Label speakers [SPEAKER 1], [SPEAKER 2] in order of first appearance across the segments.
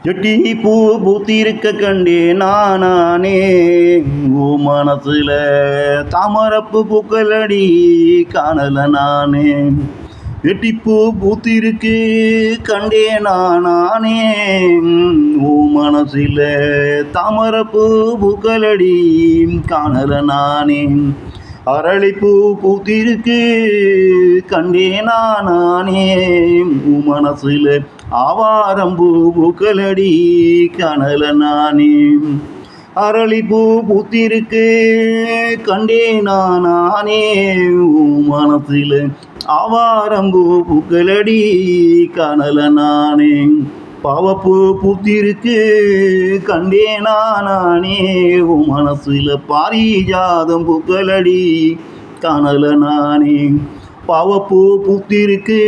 [SPEAKER 1] எட்டி பூ பூத்திருக்க கண்டே நானே ஓ மனசுல தாமரப்பு பூக்களடி காணல நானே. எட்டிப்பூ பூத்திருக்கு கண்டே நானே ஓ மனசுல தாமரப்பு பூக்களடி காணல நானே. அரளிப்பூ பூத்திருக்கு கண்டே நானே உன் மனசுல ஆவாரம்பூ பூக்களடி காணல நானே. அரளிப்பூ பூத்திருக்கு கண்டே நானே உன் மனசுல ஆவாரம்பூ பூக்களடி காணல நானே. பாவப்பூ பூத்திருக்கு கண்டே நானே உன் மனசுல பாரிஜாதம் பூக்களடி காணல நானே. பாவப்பூ பூத்திருக்கு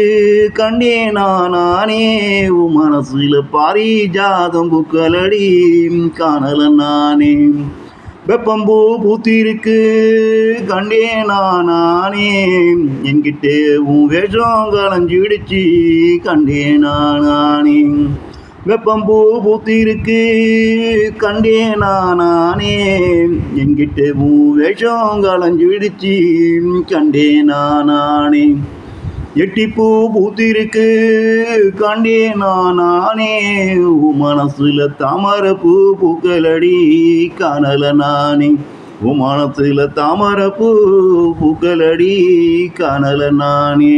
[SPEAKER 1] கண்டே நானே உன் மனசுல பாரிஜாதம் பூக்களடி காணல நானே. வெப்பம்பூ பூத்திருக்கு கண்டே நானே என்கிட்ட உன் வேஷம் களைஞ்சிடுச்சு கண்டே நானே. வெப்பம்பூ பூத்திருக்கு கண்டே நானே என்கிட்ட உன் வேஷம் களைஞ்சிடுச்சு கண்டே நானே. எட்டிப்பூ பூத்திருக்கு கண்டே நானே உன் மனசுல தாமரப்பூ பூக்களடி காணல நானே. உன் மனசுல தாமரப்பூ பூக்களடி காணல நானே.